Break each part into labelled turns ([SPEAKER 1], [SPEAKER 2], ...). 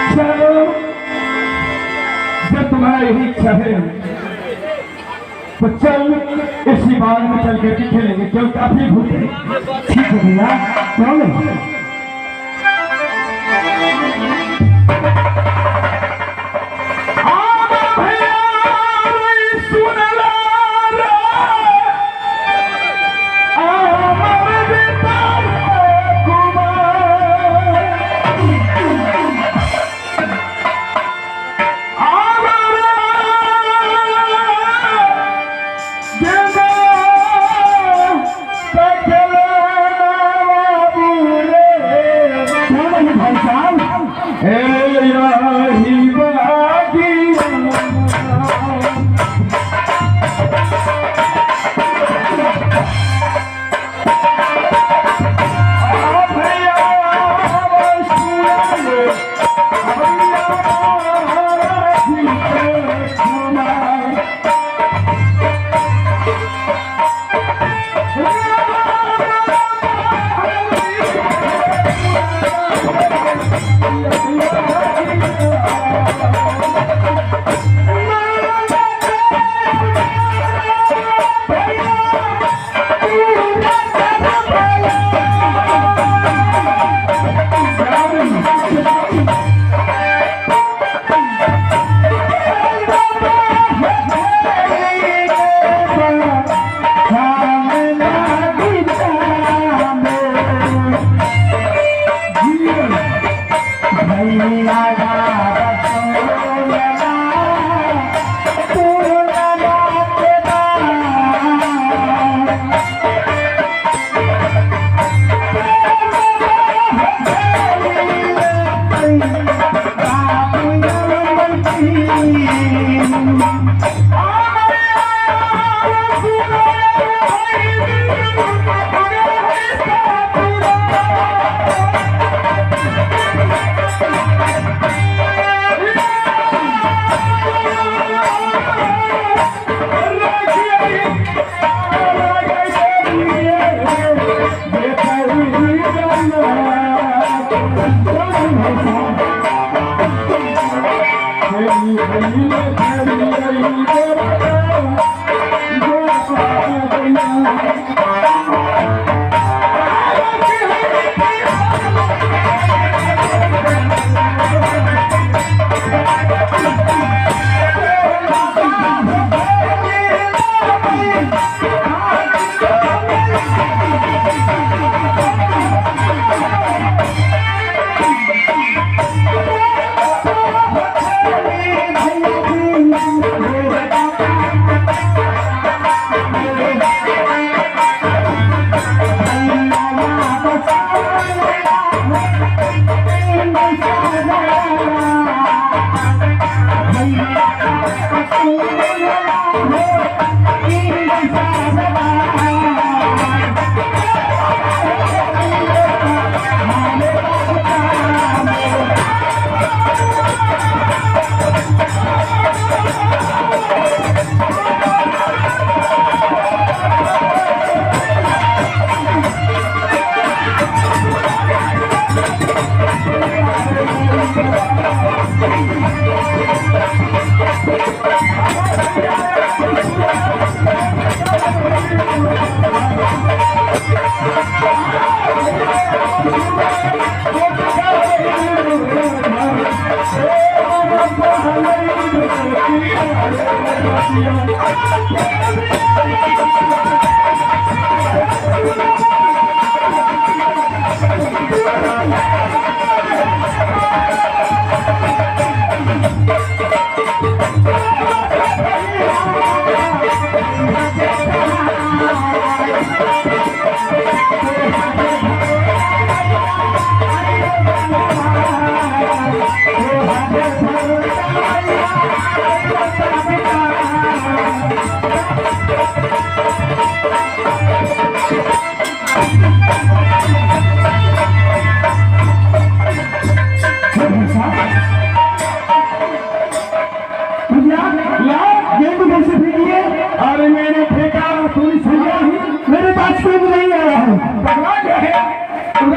[SPEAKER 1] चलो जब तुम्हारा यही इच्छा है तो चल इसी बाग में चल करके खेलेंगे, क्यों काफी भूख है।
[SPEAKER 2] ठीक है भैया, चलो।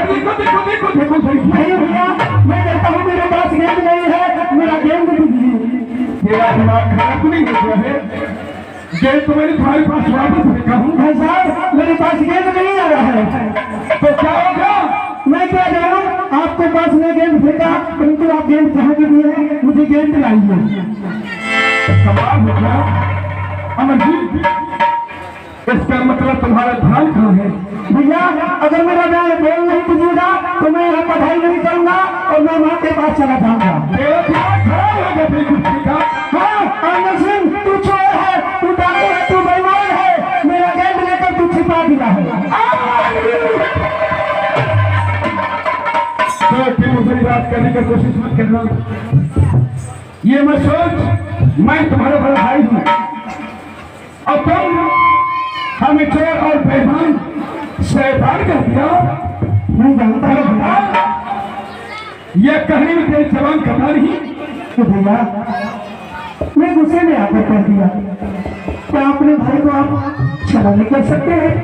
[SPEAKER 1] देखो देखो देखो देखो
[SPEAKER 2] नहीं भैया, मैं कहता हूँ मेरे पास गेंद नहीं है।
[SPEAKER 1] तेरा दिमाग खराब नहीं हो गया है? गेंद तो मैंने तुम्हारे पास वापस फेंका हूँ।
[SPEAKER 2] भाई साहब मेरे पास गेंद नहीं आ रहा है।
[SPEAKER 1] तो क्या होगा?
[SPEAKER 2] मैं क्या जानूं, आपके पास मैं गेंद फेंका, परंतु आप गेंद कहाँ के दिए हैं? मुझे गेंद लाइए।
[SPEAKER 1] कमाल हो गया अमरजीत, इसका मतलब तुम्हारा ध्यान कहाँ है?
[SPEAKER 2] भैया अगर मेरा मैं बोल नहीं दीजिएगा तो मैं यहाँ पढ़ाई नहीं करूंगा और मैं वहाँ के पास चला जाऊंगा।
[SPEAKER 1] तेरा दिमाग खराब हो गया तेरी कुर्सी का।
[SPEAKER 2] हाँ आनंद सिंह, तू चोर है, तू डाकू है, तू बेईमान है, मेरा गेंद लेकर तू छिपा दिया है।
[SPEAKER 1] तो फिर मुझे बात करने की कोशिश मत करना। ये मत सोच मैं तुम्हारा बड़ा भाई हूँ और तुम हमें चोर और बेईमान शैतान कर दिया।
[SPEAKER 2] मैं जानता हूँ भैया,
[SPEAKER 1] यह कहने में तेरी जवान करना नहीं।
[SPEAKER 2] तो भैया मैं गुस्से में आकर कह दिया, क्या अपने भाई को आप क्षमा नहीं कर सकते हैं?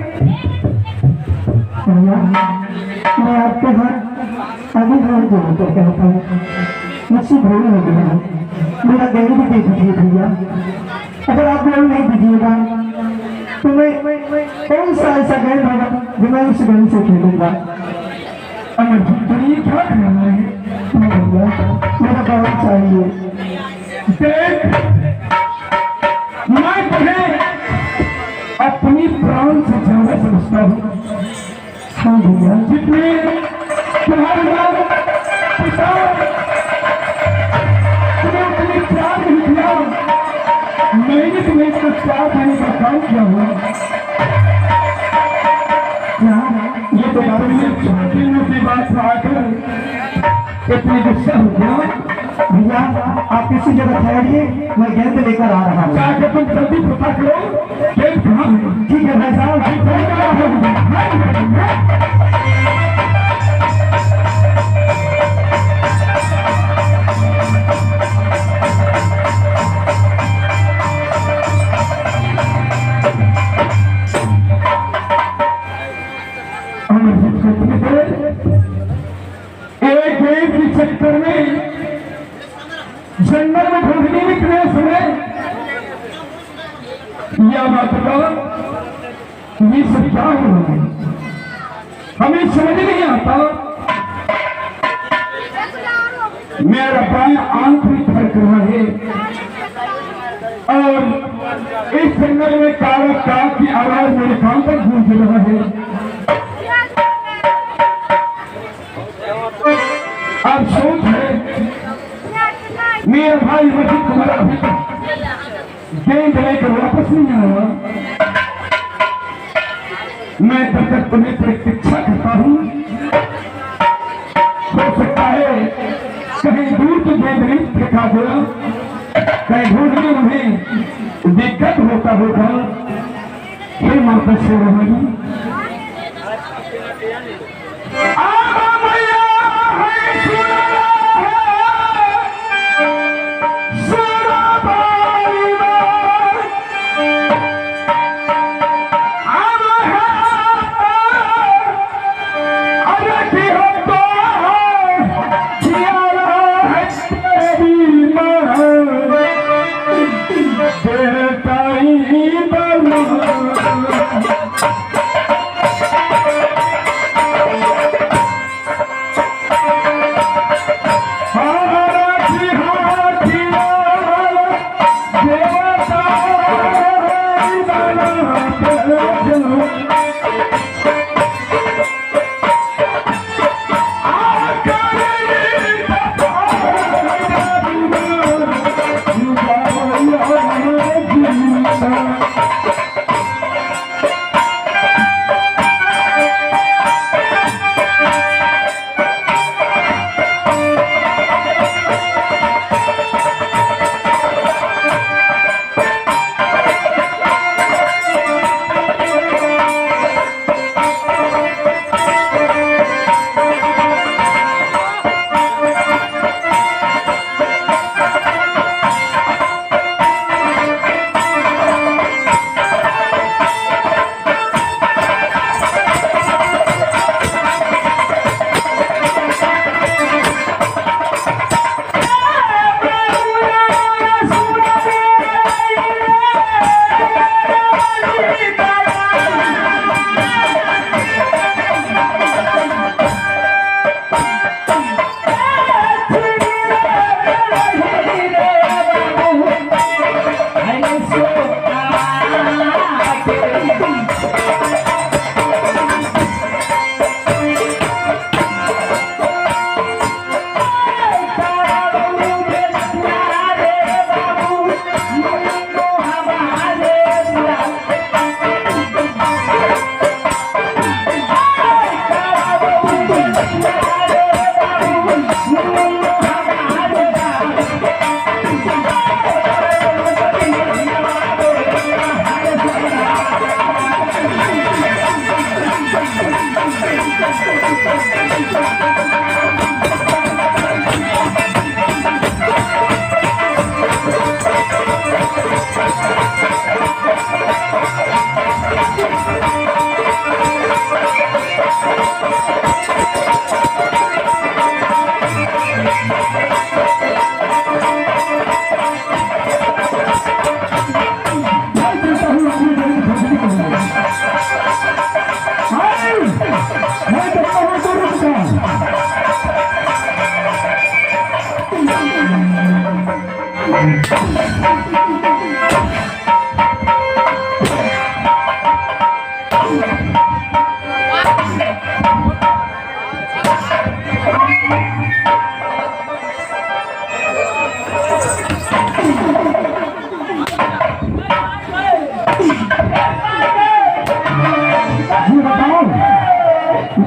[SPEAKER 2] भैया मैं आपके घर अभी हाथ जोड़ कर कहता हूँ, मुझसे भूल हो गया है, मेरा गेंद भी दे दीजिए भैया। अगर आप गेंद नहीं दीजिएगा तो मैं कौन सा ऐसा गेंद होगा जो मैं उस गेंद से खेलूंगा?
[SPEAKER 1] अमरजीत तो ये क्या करना है?
[SPEAKER 2] भैया मेरा बहुत चाहिए।
[SPEAKER 1] देख मैं तुम्हें अपनी प्राण से ज्यादा समझता हूँ।
[SPEAKER 2] हाँ भैया,
[SPEAKER 1] जितने तुम्हारे नाम पिता तुम्हें उतने प्यार नहीं किया, मैंने तुम्हें इतना प्यार देने का काम किया हुआ। ये तो छोटी मोटी बात से आकर इतनी गुस्सा हो गया।
[SPEAKER 2] भैया आप किसी जगह ठहरिए, मैं गेंद लेकर आ रहा हूँ।
[SPEAKER 1] जाकर तुम जल्दी पता करो गेंद कहाँ है।
[SPEAKER 2] ठीक है भाई साहब।
[SPEAKER 1] एक गेंद के चक्कर में जंगल में ढूंढने निकले समय या माता ये सब क्या हो रहा है? हमें समझ नहीं आता। मेरा बाया आंख भी फड़क रहा है और इस जंगल में काला काग की आवाज मेरे कान पर गूंज रहा है। अब सोच है मेरा भाई मजीद तुम्हारा अभी तक गेंद लेकर वापस नहीं आया। मैं तब तक तुम्हें प्रतीक्षा करता हूँ। हो सकता है कहीं दूर की गेंद नहीं फेंका गया, कहीं ढूंढने उन्हें दिक्कत होता होगा। हे माता शेरवानी,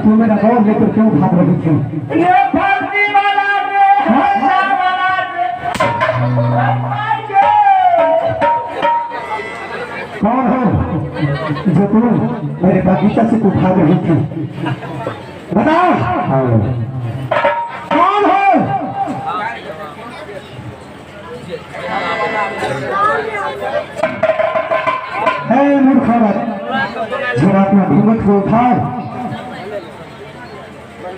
[SPEAKER 2] तुम मेरा कौन लेकर क्यों भाग रही थी?
[SPEAKER 1] ये फांसी वाला रे, हंसा वाला रे।
[SPEAKER 2] कौन हो जो तुम मेरे बगीचा से तू भाग रही थी? बताओ कौन हो? हे मूर्ख औरत, जरा अपना घूंघट को उठाओ।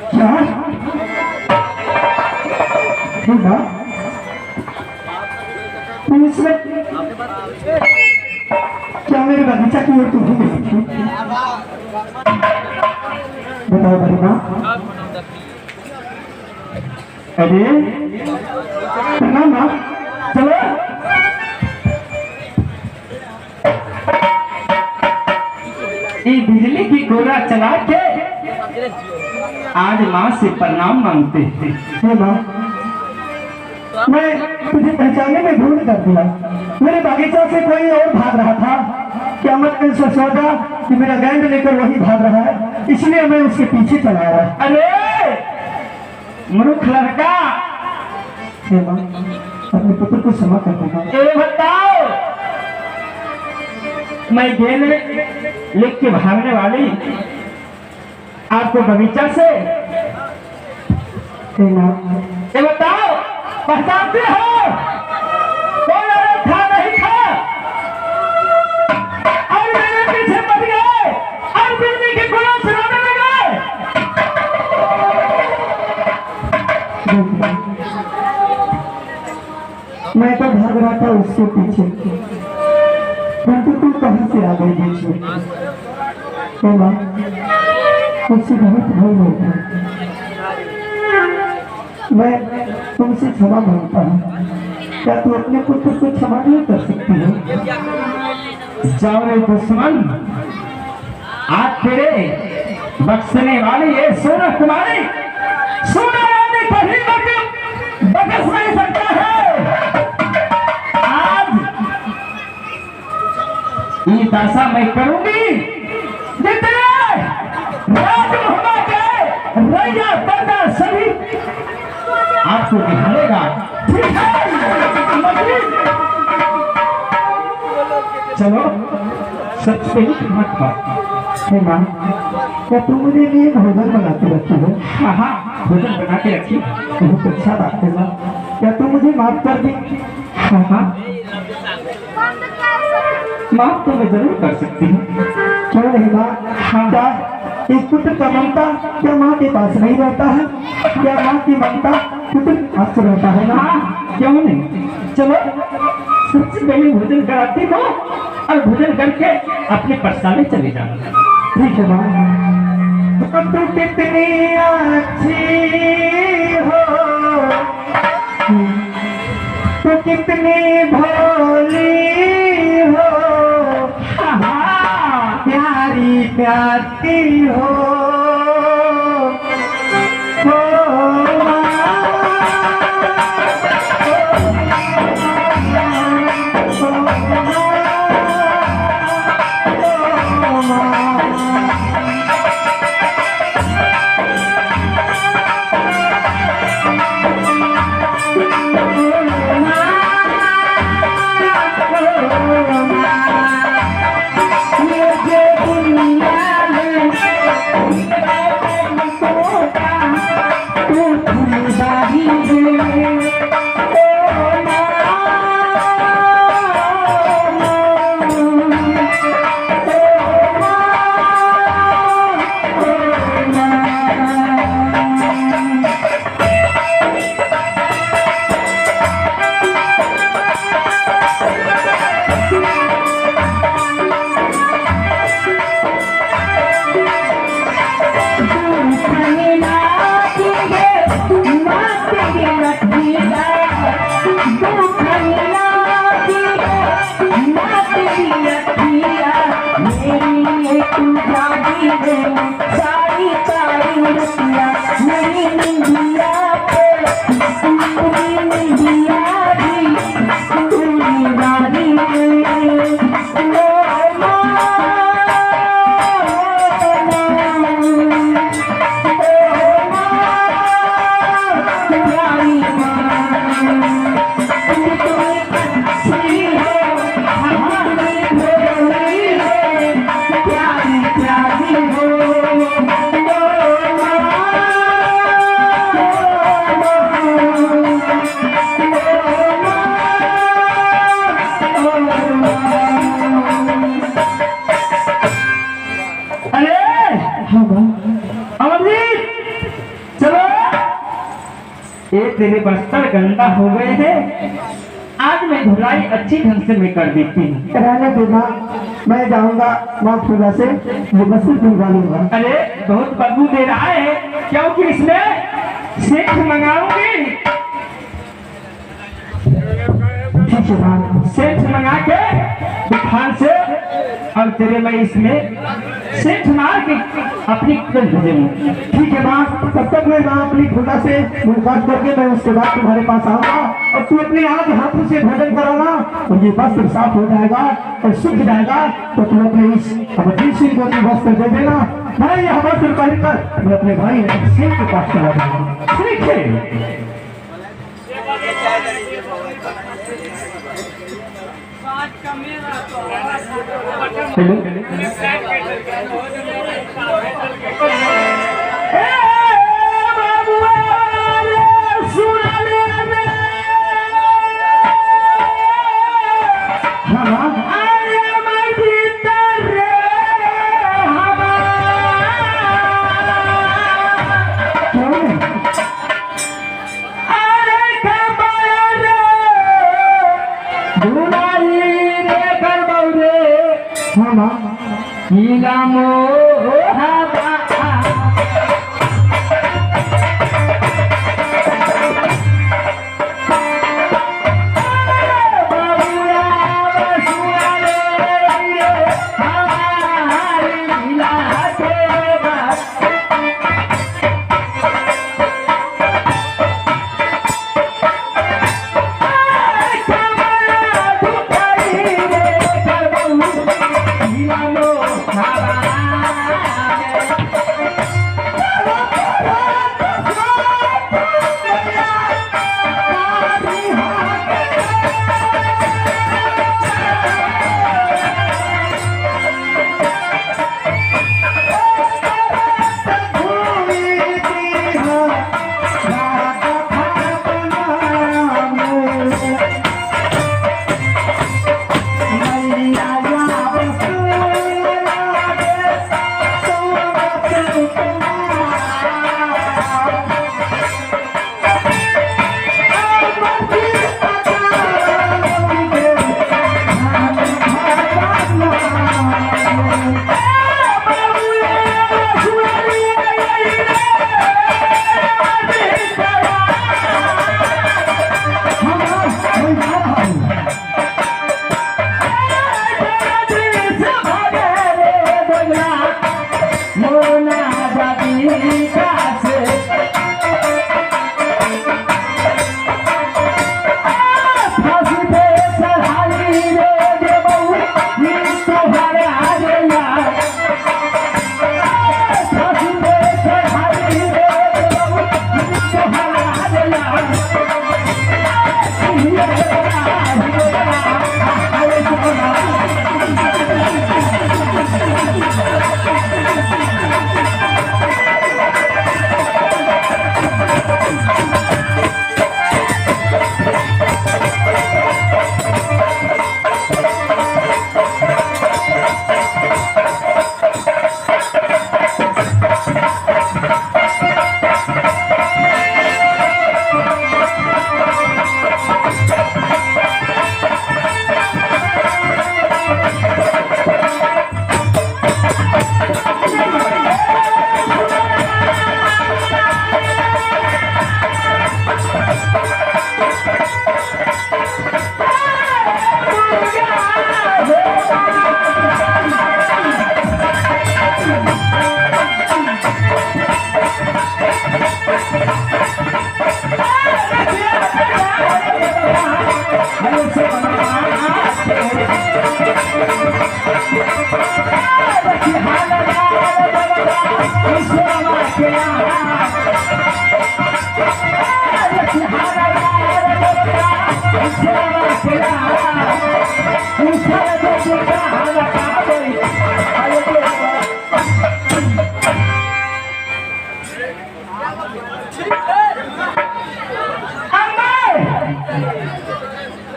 [SPEAKER 2] क्या ठीक है तुम इसमें क्या मेरे बगीचा की ओर तुम गई थी? बताओ बड़ी माँ। अरे प्रणाम माँ, चलो
[SPEAKER 1] ये बिजली की गोरा चला के आज माँ से प्रणाम मांगते थे।
[SPEAKER 2] हे माँ, मैं तुझे पहचानने में भूल कर दिया। मेरे बगीचा से कोई और भाग रहा था। क्या मैंने सोचा कि मेरा गैंग लेकर वही भाग रहा है, इसलिए मैं उसके पीछे चला आया।
[SPEAKER 1] अरे मूर्ख लड़का,
[SPEAKER 2] हे माँ, अपने पुत्र को क्षमा कर देना।
[SPEAKER 1] ये बताओ, मैं गेंद लेके के भागने वाली आपको बगीचा से
[SPEAKER 2] हे माँ,
[SPEAKER 1] ये बताओ, पहचानते हो कौन था नहीं था? और मेरे पीछे पड़ गए और बिजली की गोला चलाने लगे।
[SPEAKER 2] मैं तो भाग रहा था उसके पीछे, परंतु तू कहाँ से आ गई बीच में? हे माँ, मुझसे बहुत भूल हो गई। मैं तुमसे क्षमा मांगता हूँ। क्या तू अपने पुत्र को क्षमा नहीं कर सकती हो?
[SPEAKER 1] जाओ रे दुश्मन, आज तेरे बख्शने वाली ये सोना कुमारी, सोना वाली कहीं बख्श नहीं सकता है। आज ये दशा मैं करूंगी जितने राजमहल के रैया पर्दा सभी आपको दिखाएगा। ठीक है, चलो सबसे ही मत बात।
[SPEAKER 2] हे माँ, क्या तू मुझे लिए भोजन बना के रखी हो?
[SPEAKER 1] हाँ हाँ, भोजन बना के रखी।
[SPEAKER 2] बहुत अच्छा बात है माँ। क्या तू मुझे माफ कर दी?
[SPEAKER 1] हाँ हाँ, माफ तो मैं जरूर कर सकती हूँ।
[SPEAKER 2] क्यों नहीं माँ? क्या एक पुत्र का ममता क्या माँ के पास नहीं रहता है? क्या माँ की ममता पुत्र के पास रहता है ना?
[SPEAKER 1] हाँ, क्यों नहीं, चलो सबसे पहले भोजन कराती हो और भोजन करके अपने परसाने चले जाना।
[SPEAKER 2] ठीक है माँ। तू कितनी अच्छी हो, तू कितनी भोली हो, प्यारी प्यारी हो, दिया दुख मिला दिया नाथ दिया दिया मेरी तू जागी दे सारी सारी रतिया मेरी निंदिया पे पूरी निंदिया भी पूरी वाली
[SPEAKER 3] तेरे बस्तर गंदा हो गए हैं, आज मैं धुलाई अच्छी ढंग से मैं कर देती हूँ।
[SPEAKER 2] रहने देना, मैं जाऊंगा माँ फूला से ये बस्तर धुलवा लूंगा।
[SPEAKER 3] अरे बहुत बदबू दे रहा है, क्योंकि इसमें सेठ मंगाऊंगी।
[SPEAKER 2] ठीक है माँ,
[SPEAKER 3] सेठ मंगा के दुकान से और तेरे मैं इसमें सेठ मार के अपनी कुल भेजूंगा।
[SPEAKER 2] ठीक है माँ, तब तक मैं माँ अपनी खुदा से मुलाकात करके मैं उसके बाद तुम्हारे पास आऊंगा और तू अपने हाथ हाथों से भोजन कराना और ये वस्त्र साफ हो जाएगा और सूख जाएगा तो तुम अपने इस अवधि सिंह को तू वस्त्र दे देना। मैं यह वस्त्र पहनकर मैं अपने भाई सिंह के पास चला जाऊंगा।
[SPEAKER 3] ठीक है। हेलो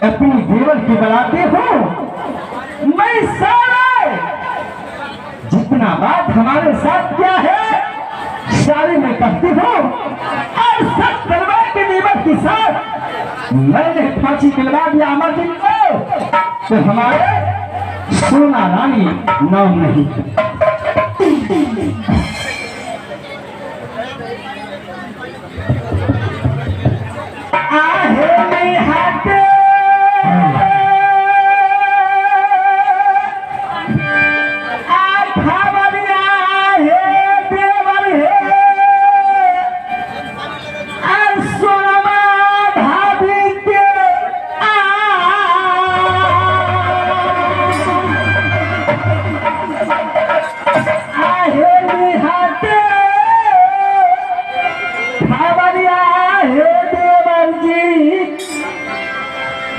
[SPEAKER 3] अपनी जीवन की बनाते हो मैं सारे जितना बात हमारे साथ किया है सारे मैं करती हूँ और सब तलवार के नीमत के साथ मैंने फांसी दिलवा दिया अमरदीन को तो हमारे सोना रानी नाम नहीं। आहे नहीं हाथे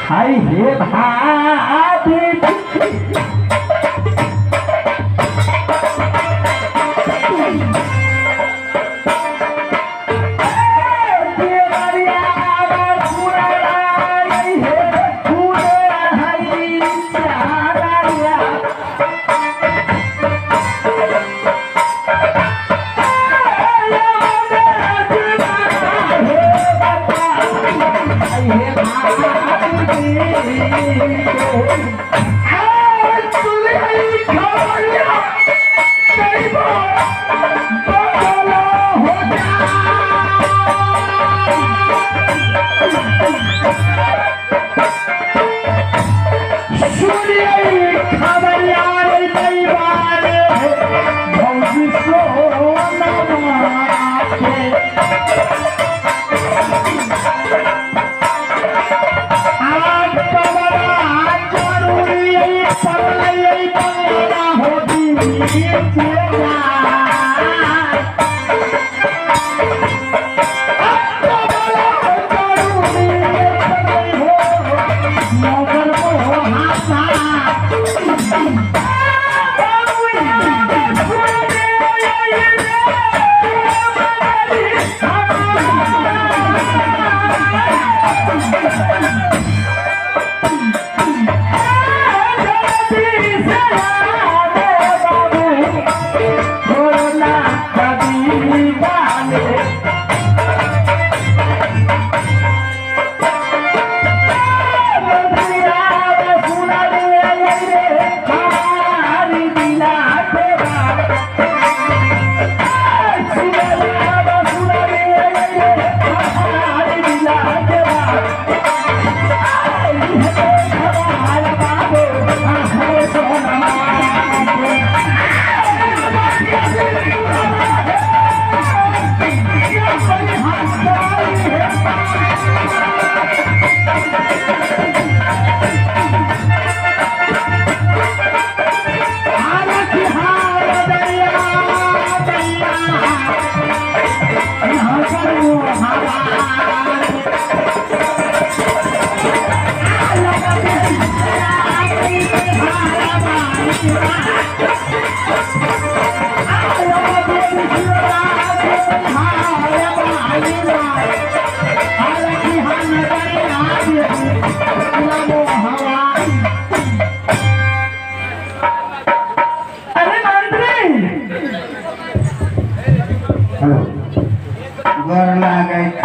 [SPEAKER 3] हाय हे भाभी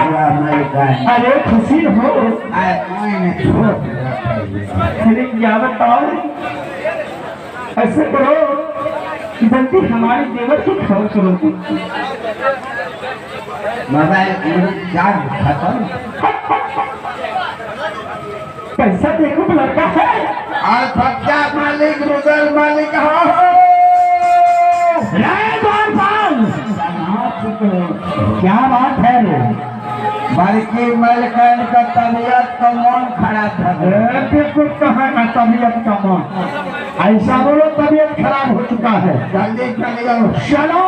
[SPEAKER 3] अरे खुशी हो अरे क्या बताओ ऐसे करो जल्दी हमारे देवर की खबर करो पैसा देखो लड़का है
[SPEAKER 1] और खर्चा मालिक रुदल मालिक हो
[SPEAKER 3] क्या बात है
[SPEAKER 1] बल्कि मलकन का तबीयत का मन खराब था।
[SPEAKER 3] बिल्कुल कहाँ का तबीयत का मन ऐसा बोलो तबीयत खराब हो चुका है
[SPEAKER 1] जल्दी चले जाओ
[SPEAKER 3] चलो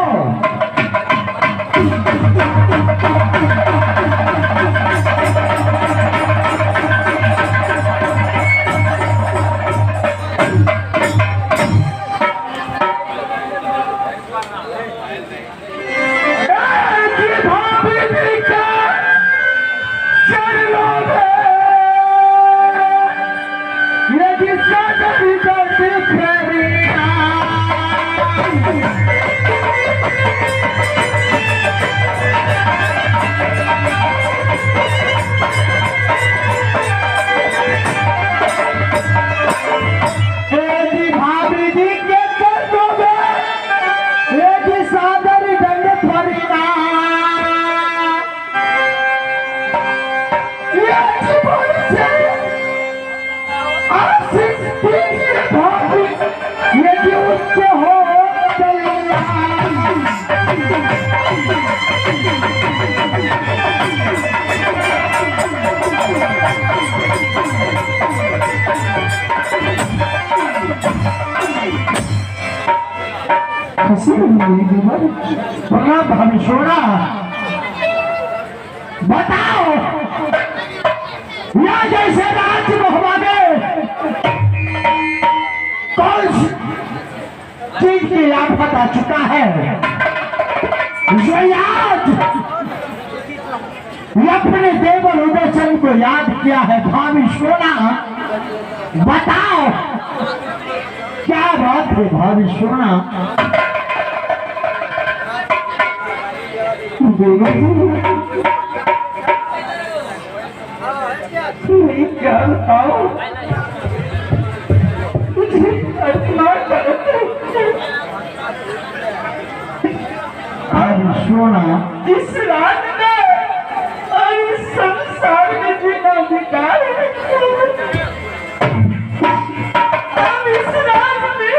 [SPEAKER 3] से आशीष कीजिए भाभी, यदि उससे हो प्रणाम भाभी सोना। बताओ या जैसे राज्य मोहम्मदे कौन चीज की आफत आ चुका है, जो याद अपने देवर उदय चंद को याद किया है। भाभी सोना बताओ क्या बात है भाभी सोना। क्या बताओ भाभी सोना, इस रात में और इस संसार में जीना अधिकार है। अब इस रात में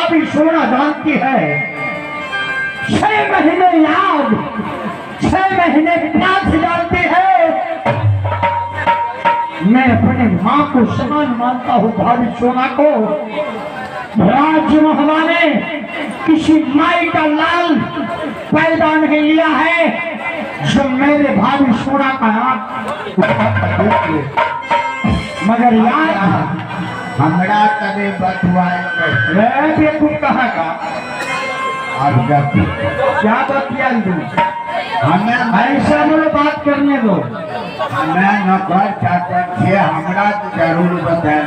[SPEAKER 3] नहीं सोना जानती है। 6 महीने याद, 6 महीने प्यास जानती है। मैं अपने माँ को समान मानता हूँ भाभी सोना को। राज्य महला ने किसी माई का लाल पैदा नहीं लिया है जो मेरे भाभी सोना का हाथ मगर याद
[SPEAKER 4] हमरा तने बतवाए
[SPEAKER 3] बेकूफ कहाँ का
[SPEAKER 4] और जब
[SPEAKER 3] क्या बतिया दूं?
[SPEAKER 4] हमें
[SPEAKER 3] ऐसा बोलो बात करने दो।
[SPEAKER 4] हमें नौकर चाकर थे, हमरा तो जरूर बताए।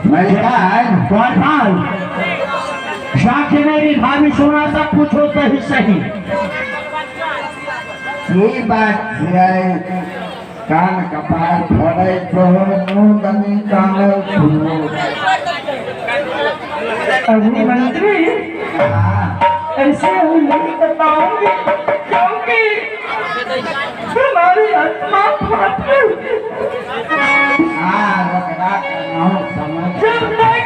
[SPEAKER 4] मैं
[SPEAKER 3] गोपाल जाके मेरी भाभी सोना सा पूछो सही सही।
[SPEAKER 4] ये बात है कान कपार फोड़े तो मुंह गमी कानल सुनो।
[SPEAKER 3] अभी मंत्री ऐसे हम नहीं बताओगे क्योंकि हमारी आत्मा फाटे।
[SPEAKER 4] रगड़ा का नाम समझ
[SPEAKER 3] जब तक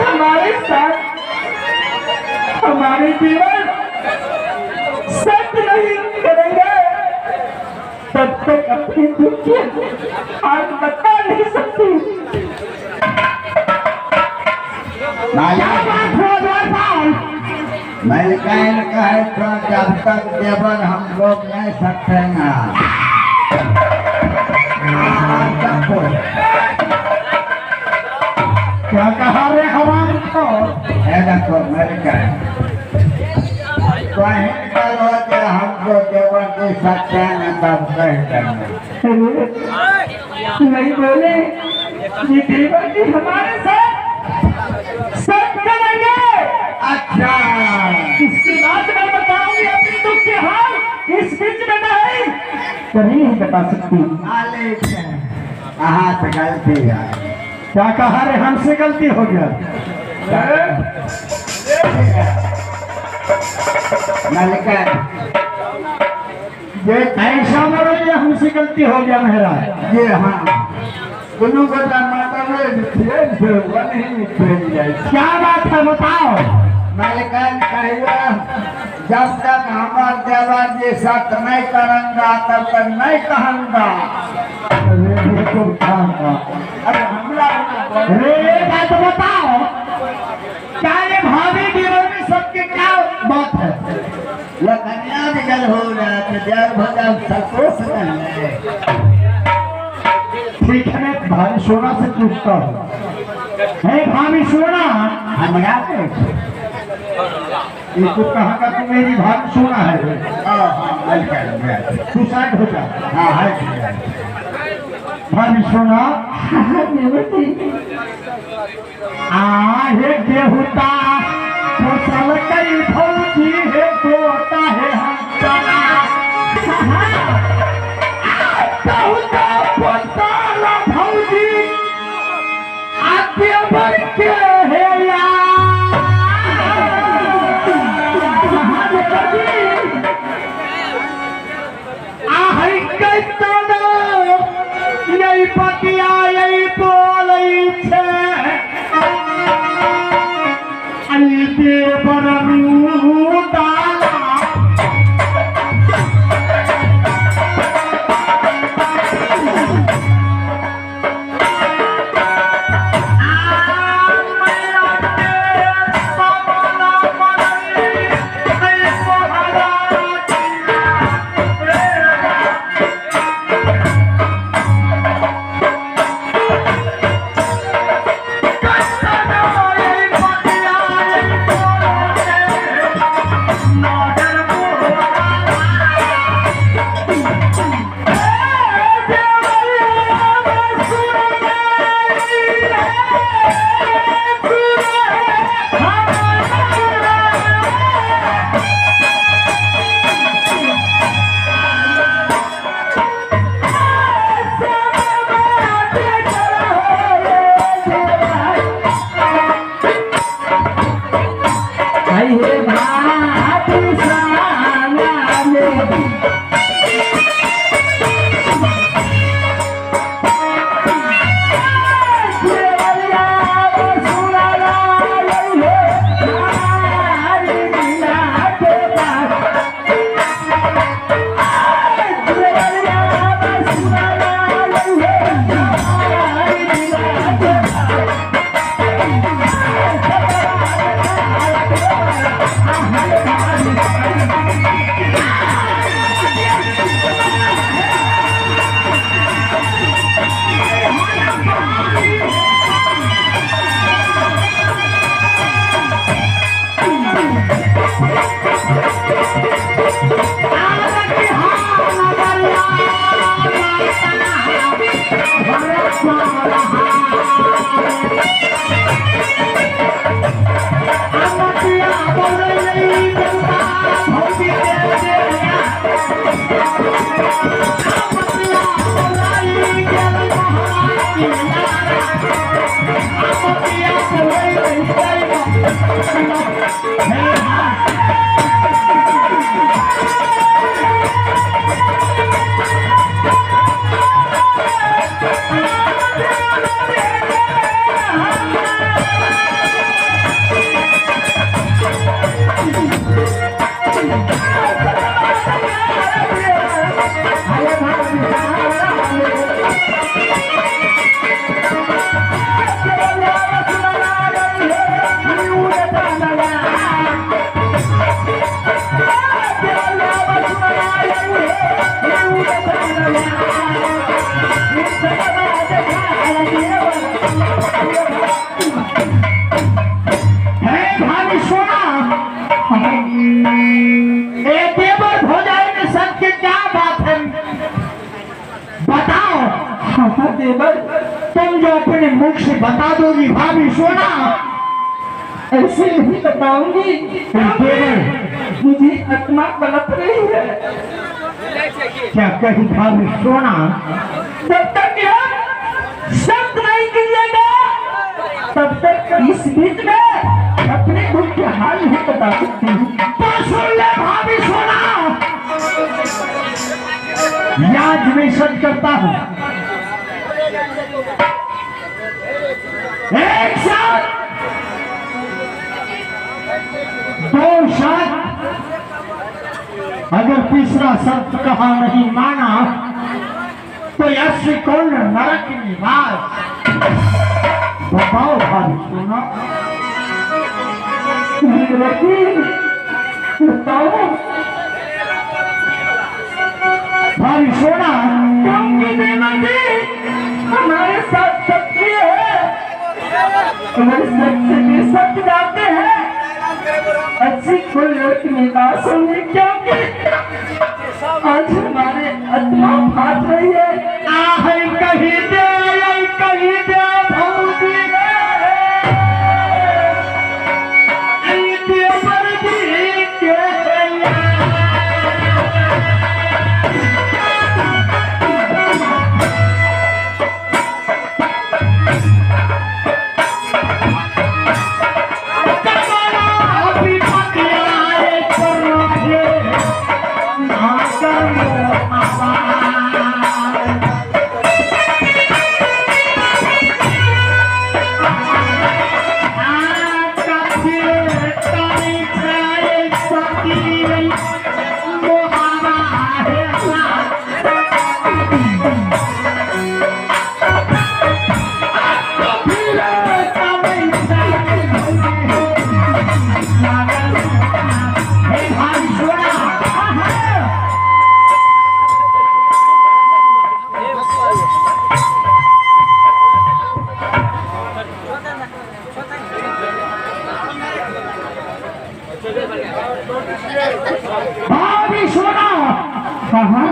[SPEAKER 3] हमारे साथ हमारे जीवन सत्य नहीं करेंगे तब तक अपनी दुखी आज बता नहीं सकती। क्या बात हो गोपाल?
[SPEAKER 4] मलिकाइन कहे तो जब तक देवर हम लोग नहीं सकेंगे।
[SPEAKER 1] क्या कहा रे हराम को?
[SPEAKER 4] देखो मलिकाइन कहो कि हमको देवर दे सकते हैं तब कह करना
[SPEAKER 3] नहीं बोले ये देवर जी हमारे साथ सब करेंगे।
[SPEAKER 4] अच्छा
[SPEAKER 3] इसके बाद मैं बताऊंगी अपनी दुख के हाल, इस बीच में नहीं बता सकती।
[SPEAKER 4] मालिक कहाँ से गलती है?
[SPEAKER 1] क्या कहा रे? हमसे गलती हो गया।
[SPEAKER 4] मलिकाइन ये
[SPEAKER 1] ऐसा बोलो ये हमसे गलती हो गया महाराज।
[SPEAKER 4] ये हाँ दोनों को
[SPEAKER 1] क्या बात है बताओ?
[SPEAKER 4] मलिकाइन कहिए जब तक हमार देवर जी सत्य नहीं करूंगा तब तक नहीं कहूंगा। अरे हमरा
[SPEAKER 1] रे बात बताओ, क्या ये भाभी देवर में सबके क्या बात है?
[SPEAKER 4] लखनिया निकल हो रहा है देव भगवान संतोष करने।
[SPEAKER 1] ठीक है मैं भाभी सोना से पूछता हूँ। है भाभी सोना,
[SPEAKER 4] हमरा
[SPEAKER 1] ये तो कहाँ का तू मेरी भाभी सोना है? तू साइड हो जा। भाभी सोना आहे देवता फसल कई भौजी है तोता है हमला भौजी आते बढ़ के है यही पतिया यही बोलै छै देवर डाला
[SPEAKER 3] देवर, तुम जो अपने मुख से बता दोगी भाभी सोना, ऐसे नहीं बताऊंगी। देवर, मुझे आत्मा पलट रही है।
[SPEAKER 2] क्या कही भाभी सोना?
[SPEAKER 3] जब तक यह शब्द नहीं कीजिएगा तब तक इस बीच में अपने दुख के हाल नहीं बता सकती हूँ।
[SPEAKER 2] तो सुन ले भाभी सोना, आज मैं सच करता हूँ। एक साथ, दो साथ, अगर तीसरा शब्द कहा नहीं माना तो ऐसे कौन नरक निवास। बताओ भाभी सोना।
[SPEAKER 3] बताओ
[SPEAKER 2] भाभी सोना,
[SPEAKER 3] क्योंकि देवती हमारे साथ सत्य है, हमारे सत्य में सत्य जाते हैं। अच्छी कोई लड़की निकास होंगी, क्योंकि आज हमारे आत्मा फाट रही है।
[SPEAKER 2] कहीं दे भौजी भाभी सोना,
[SPEAKER 3] कहाँ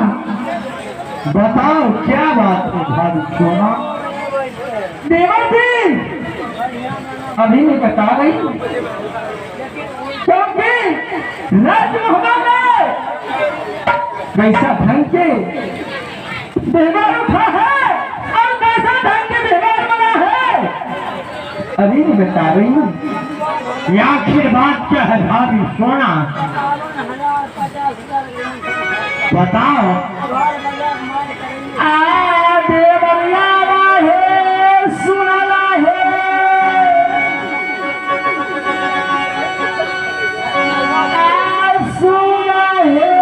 [SPEAKER 2] बताओ क्या बात है भाभी सोना।
[SPEAKER 3] देवती अभी नहीं बता रही, क्योंकि राजमहल में कैसा ढंग के व्यवहार उठा है और कैसा ढंग के व्यवहार बना है, अभी नहीं बता रही हूँ।
[SPEAKER 2] ये आखिर बात क्या है भाभी सोना? बताओ।
[SPEAKER 3] देवरिया है, सुनला है, सुना है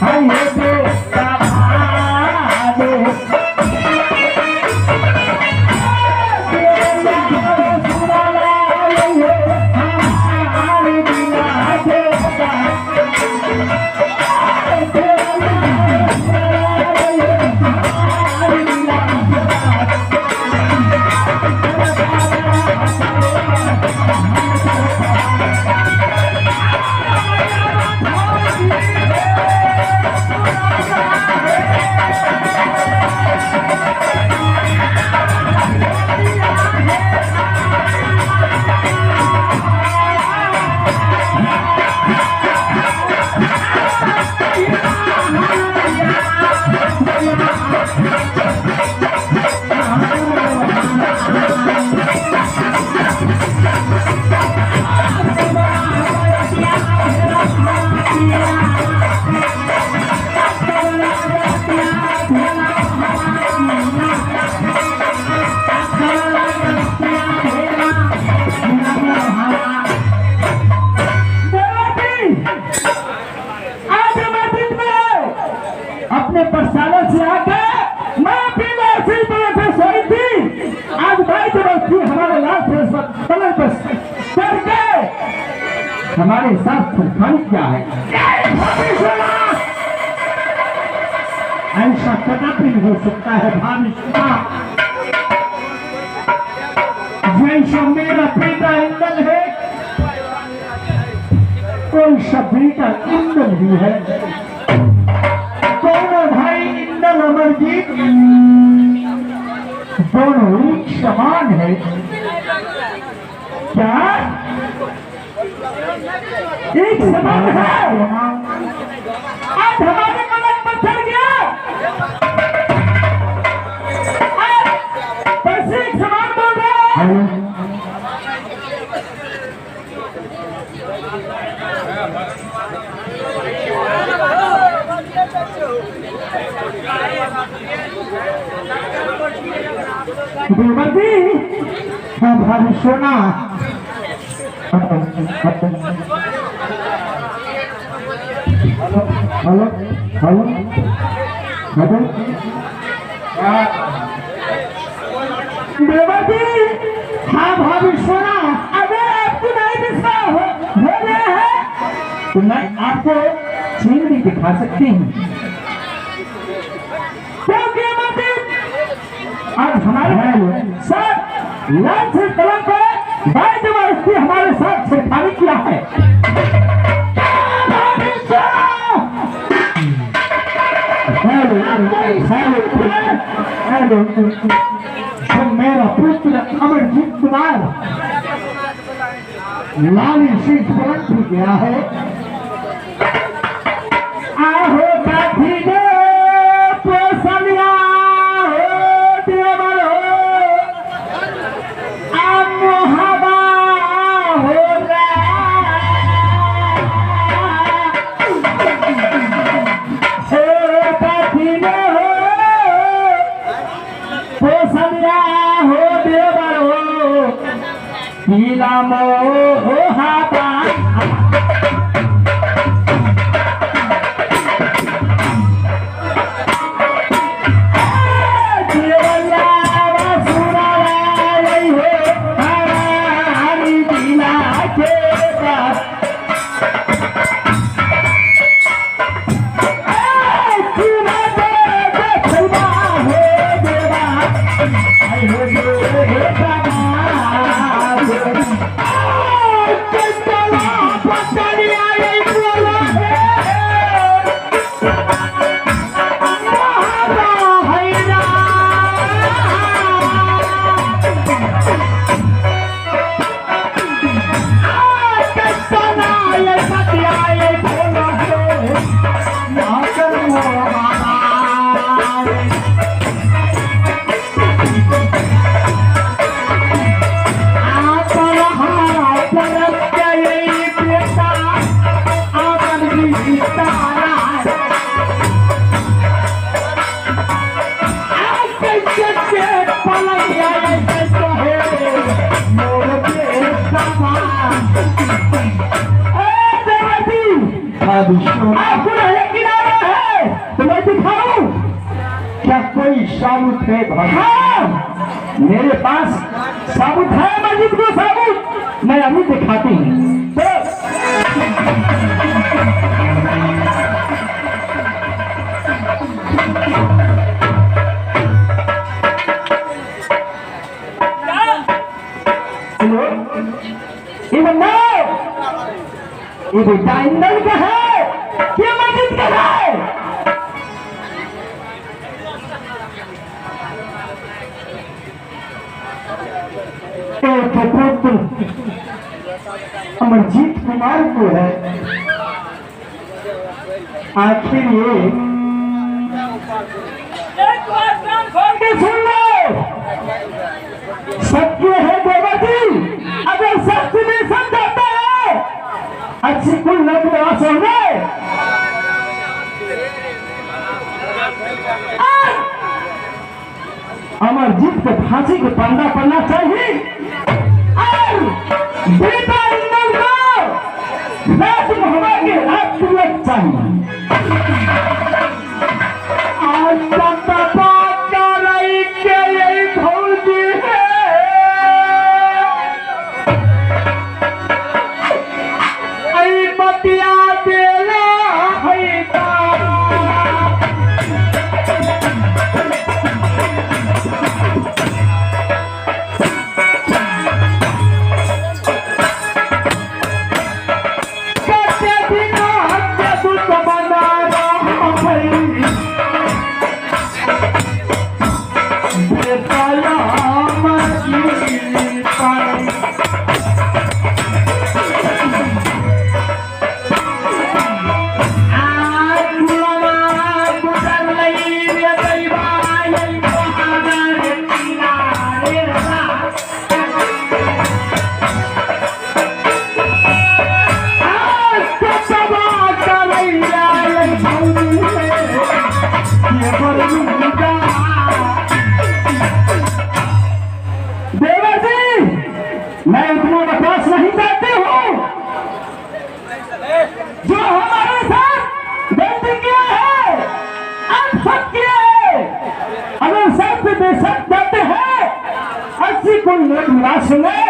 [SPEAKER 3] आइए बेटा भागे अपने प्रसारण से आके मैं अपनी लाठी पर सोई थी। आज भाई जबरदस्ती हमारे लाल पलंग पर करके हमारे साथ छेड़खानी किया है। ऐसा कदापि नहीं हो सकता है भाभी जैसा मेरा बेटा इंदल है कोई सा बेटा इंदल भी है। दोनों भाई इंदल अमरजीत दोनों एक समान है। क्या एक समान है? आज हमारे पलंग पर चढ़ गया कैसे एक समान बोल रहे हैं? देवती हाँ भाभी सोना hello hello hello hello Devti हाँ भाभी सोना अगर आपको नहीं विश्वास हो गया है तो मैं आपको चिंगड़ी दिखा सकती हूँ। आज हमारे साथ लाल से कलम पे भाई जबरदस्ती हमारे साथ छेड़खानी किया है। जो मेरा पुत्र अमरजीत कुमार लाली से पलट गया है। आहो काठी दे पोसलिया आपको किनारा है साबुत है भाई। हाँ, मेरे पास साबुत है, मस्जिद को साबुत मैं अभी दिखाती हूँ। ये बेटा इंदल का है, ये मस्जिद का है। एक पुत्र अमरजीत कुमार को है। आखिर ये सुन लो, सत्य है देवती, अगर सत्य में समझाता है अच्छी कुल नवास होंगे। अमरजीत को फांसी को पन्ना पड़ना चाहिए और बेटा इंदल को राज मोहम्मद के हाथ तुलक चाहिए। आज तक बात कर रही के यही भौजी है। बतिया देला है मैं उतना बकवास नहीं करती हूँ। जो हमारे साथ गलती किया है, आप सब किए हैं, अगर सब बेशक जाते हैं अच्छी कोई निराश हुए,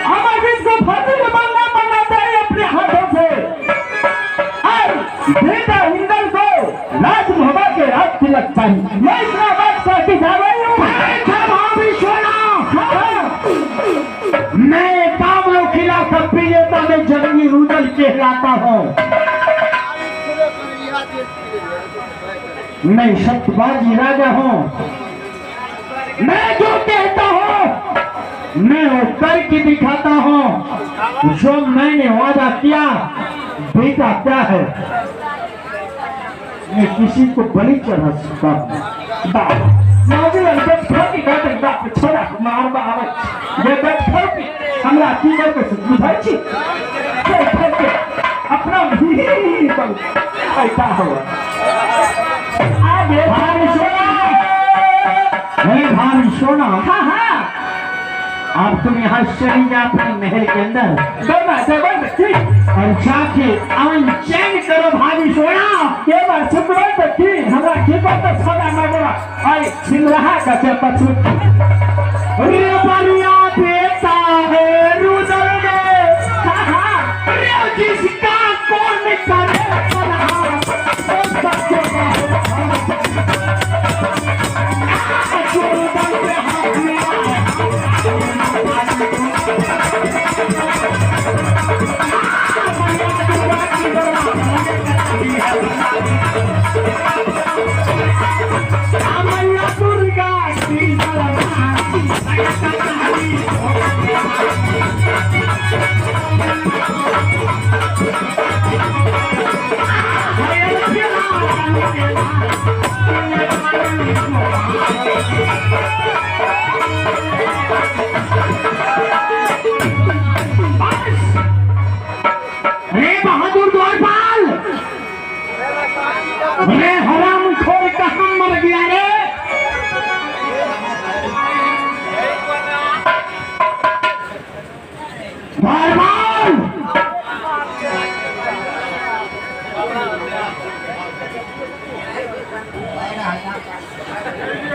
[SPEAKER 3] हमारे को फांसी में बनना पड़ना चाहिए अपने हाथों से। और बेटा इंदल को राज मोहब्बत के हाथ तिलक चाहिए। मैं इतना बात करती जा रही हूँ। मैं कामों खिलाफ विजेता में जंगी रूदल कहलाता हूँ। मैं सत्यबाजी राजा हूँ। मैं जो कहता हूँ मैं वो करके दिखाता हूँ। जो मैंने वादा किया बेटा क्या है, मैं किसी को बलि चढ़ा सकता हूँ। छोड़ा मारबा आवे ये बैठो कि हमरा की करके बुझाई छी अपना भी ऐसा हुआ। आगे भारी सोना हाँ हाँ आप तुम यहाँ चली जा अपने महल के अंदर जबरदस्ती और जाके अमन चैन करो भाभी सोना। ये बात जबरदस्ती हमरा की बात सदा न बोला आई सिंगराहा का से पछू रे परिया बेटा है रुदल ने कहा रे जिसका कौन करे पनाह ओ सत्य का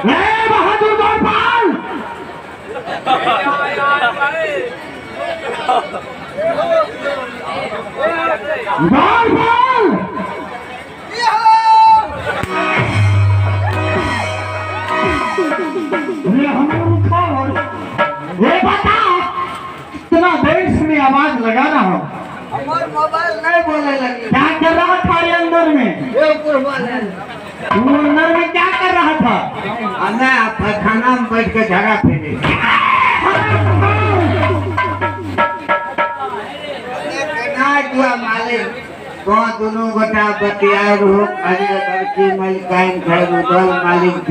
[SPEAKER 3] बहादुर गोपाल गोपाल ये बता इतना देर में आवाज लगाना हो
[SPEAKER 4] हमारे मोबाइल नहीं बोले लगी
[SPEAKER 3] क्या कर रहा था ये अंदर में
[SPEAKER 4] ये ऊपर बोले
[SPEAKER 3] तू अंदर में क्या कर रहा था
[SPEAKER 4] मैं पैखाना में बैठ के झगड़ा फिरी मालिक तो दोनों गोटा बतिया रहो अरे लड़की मलिकाइन घर उधर मालिक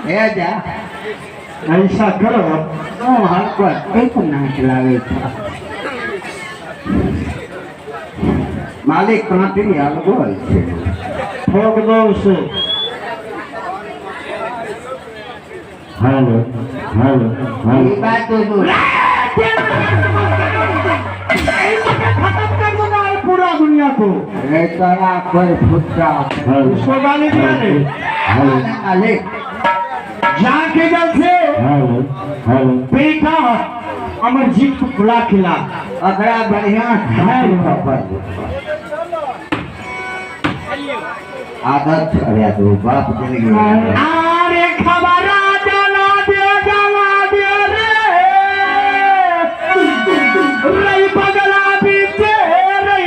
[SPEAKER 4] है जा
[SPEAKER 3] ऐसा करो
[SPEAKER 4] तो हर को एक नाच लागे था मालिक कहाँ तेरी हाल बोल
[SPEAKER 3] ठोक दो उसे हेलो हेलो
[SPEAKER 4] ये बात तो जो
[SPEAKER 3] खत्म कर दूंगा ये पूरा दुनिया को
[SPEAKER 4] रे तारा पर फुटका
[SPEAKER 3] उसको गाली दिया दे
[SPEAKER 4] मालिक
[SPEAKER 3] जाके जल से बेटा अमरजीत को बुला खिला
[SPEAKER 4] अगला बढ़िया है आदत अरे तो बाप चले गए
[SPEAKER 3] अरे खबर डाला दे रे रही बगला बीते रही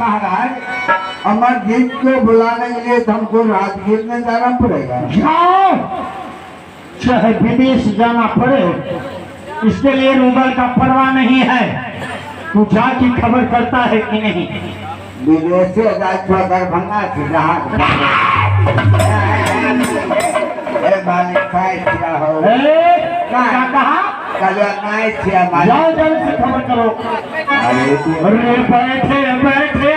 [SPEAKER 4] महाराज अमरजीत को बुलाने के लिए हमको राजगीर में जाना पड़ेगा
[SPEAKER 3] जाओ चाहे विदेश जाना पड़े इसके लिए रूबल का परवाह नहीं है तू जाके खबर करता है कि नहीं
[SPEAKER 4] विदेश से राजभा दरभंगा से जहाँ हो
[SPEAKER 3] क्या कहा
[SPEAKER 4] कल
[SPEAKER 3] जाओ जल्द से खबर करो अरे बैठे बैठे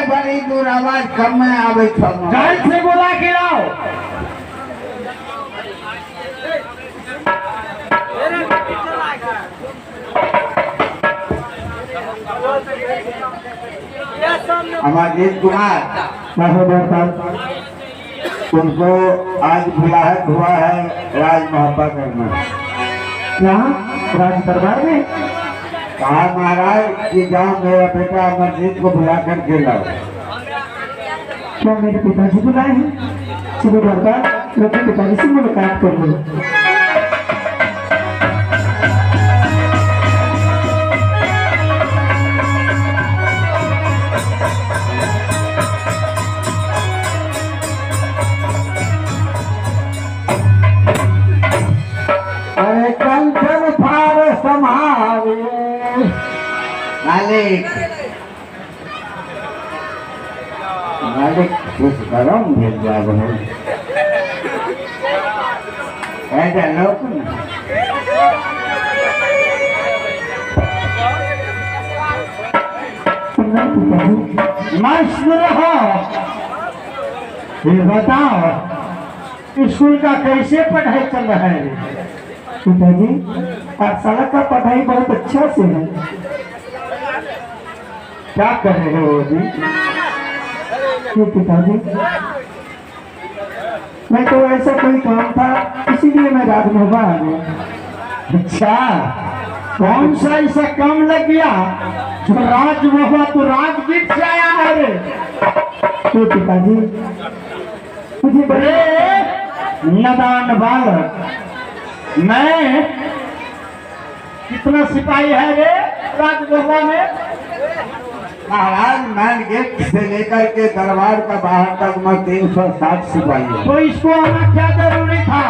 [SPEAKER 4] बड़ी दूर आवाज कम में आवे
[SPEAKER 3] जल्द से बुला के लाओ
[SPEAKER 4] अमरजीत कुमार उनको आज बुलाहट हुआ है राज मोहब्बत करना
[SPEAKER 2] यहाँ राज दरबार में
[SPEAKER 4] कहा महाराज कि जाओ मेरा बेटा अमरजीत को बुला कर के लाओ
[SPEAKER 2] क्या मेरे पिताजी बुलाए हैं सुबह दरबार मैं अपने पिताजी से मुलाकात कर लूँ
[SPEAKER 4] अरे कंचन फार संभाले मालिक मालिक कुछ गरम भेज जा रहे ऐसा लोग
[SPEAKER 2] पिताजी।
[SPEAKER 3] मस्त रहो। ये बताओ स्कूल का कैसे पढ़ाई चल रहा है?
[SPEAKER 2] पिताजी पाठशाला का पढ़ाई बहुत अच्छा से है।
[SPEAKER 3] क्या कर रहे हो जी?
[SPEAKER 2] ये पिताजी मैं तो ऐसा कोई काम था इसीलिए मैं राजमहबा आ गया।
[SPEAKER 3] अच्छा, कौन सा ऐसा काम लग गया जो राजमहबा तो राजगीर से आया है रे?
[SPEAKER 2] ये पिताजी मुझे बड़े
[SPEAKER 3] अरे नादान बालक, मैं कितना सिपाही है रे राजमहबा में?
[SPEAKER 4] महाराज मैन गेट से लेकर के दरबार का बाहर तक मैं 360 सिपाही है।
[SPEAKER 3] तो इसको आना क्या जरूरी था?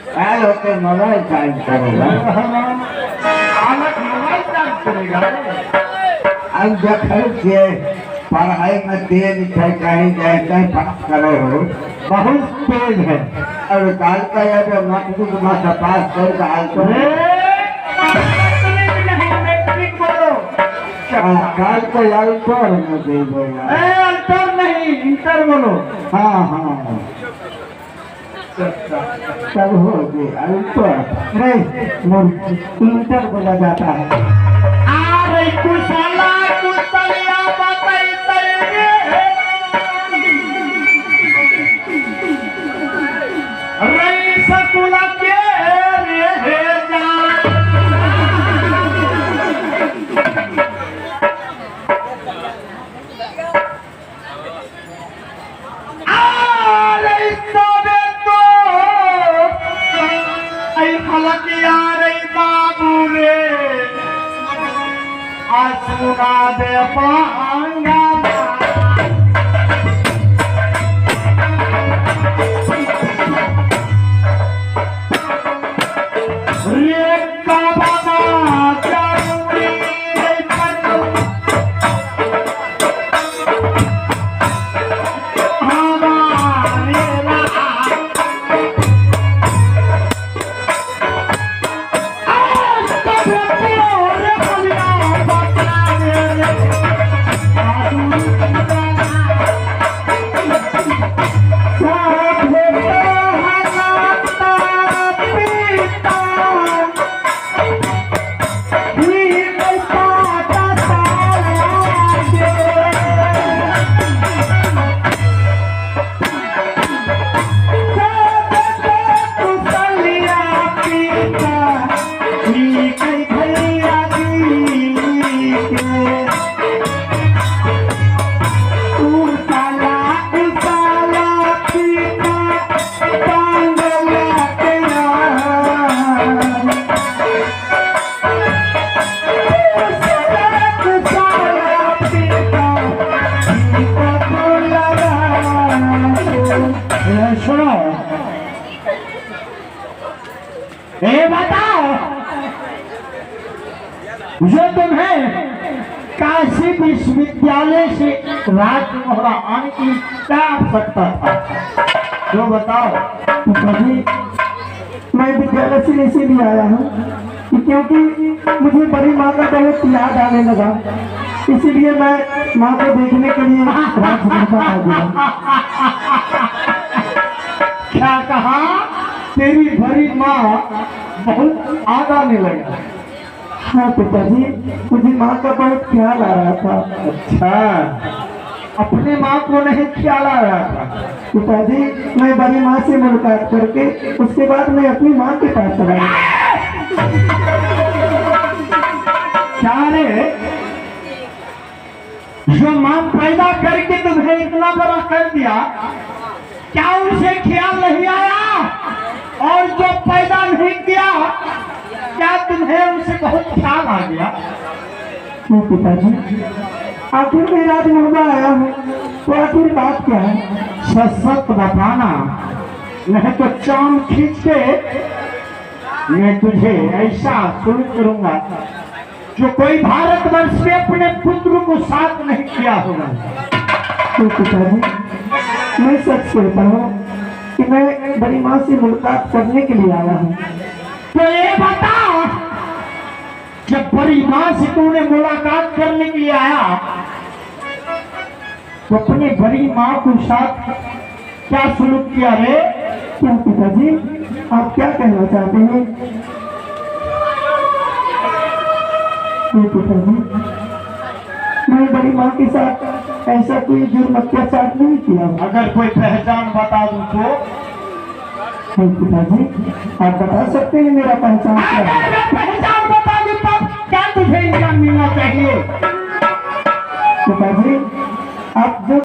[SPEAKER 4] पहले होते मोबाइल चार्ज करेगा।
[SPEAKER 3] आलक मोबाइल चार्ज करेगा।
[SPEAKER 4] अब जब के पढ़ाई में तेज है, कहीं जाए कहीं पास करे हो,
[SPEAKER 3] बहुत तेज है।
[SPEAKER 4] और काल का ये नोटबुक में पास कर डाल तो
[SPEAKER 3] मैट्रिक बोलो।
[SPEAKER 4] काल को यार पर में दे देगा।
[SPEAKER 3] अंतर नहीं, इंटर बोलो।
[SPEAKER 4] हाँ हाँ सब हो गया ऊपर
[SPEAKER 2] नहीं इंटर बोला जाता है।
[SPEAKER 3] अरे कुशला कुशलिया बताई तैरे रई सकुला के रे जान। अरे तोरे तो आई फलकिया रे बाबू रे आसुरा दे पांगा रे काबना चारुरी रे पन्नू हमारे रा आज तबे रे बलिया बता रे सुनो, ये बताओ जो तुम्हें काशी विश्वविद्यालय से राजमहबा आने की क्या आवश्यकता था, जो बताओ।
[SPEAKER 2] पिताजी मैं विद्यालय से इसीलिए आया हूँ कि क्योंकि मुझे बड़ी माँ का बहुत याद आने लगा, इसीलिए मैं माँ को देखने के लिए राजमहबा आ गया।
[SPEAKER 3] क्या कहा? तेरी बड़ी माँ बहुत याद आने लगा।
[SPEAKER 2] हाँ पिताजी मुझे माँ का बहुत ख्याल आ रहा था।
[SPEAKER 3] अच्छा, अपने माँ को नहीं ख्याल आ रहा था?
[SPEAKER 2] पिताजी मैं बड़ी माँ से मुलाकात करके उसके बाद मैं अपनी माँ के पास चला गया।
[SPEAKER 3] क्या रे, जो माँ पैदा करके तुम्हें इतना बड़ा कर दिया, क्या उसे ख्याल नहीं आया? और जो पैदा नहीं किया, क्या तुम्हें उसे बहुत ख्याल आ गया?
[SPEAKER 2] नहीं पिताजी, आखिर मैं राजमहबा आया हूँ तो आखिर बात क्या है?
[SPEAKER 3] सच बताना, नहीं तो चांद खींच के मैं तुझे ऐसा शुरू करूंगा जो कोई भारतवर्ष में अपने पुत्र को साथ नहीं किया होगा।
[SPEAKER 2] तो पिताजी मैं सच कहता हूँ कि मैं बड़ी माँ से मुलाकात करने के लिए आया हूँ।
[SPEAKER 3] तो ये बताओ, जब बड़ी मां से तूने मुलाकात करने के लिए आया तो अपने बड़ी मां के साथ क्या सुलूक किया रे?
[SPEAKER 2] क्या पिताजी, आप क्या कहना चाहते हैं? नहीं पिताजी, मैं बड़ी माँ के साथ ऐसा कोई जुर्म अत्याचार नहीं किया।
[SPEAKER 3] अगर कोई पहचान बता दूं तो?
[SPEAKER 2] नहीं पिताजी, आप बता सकते हैं मेरा पहचान क्या है?
[SPEAKER 3] अगर मैं पहचान बता दूं तब क्या तुझे इनाम मिलना चाहिए?
[SPEAKER 2] पिताजी, आप जो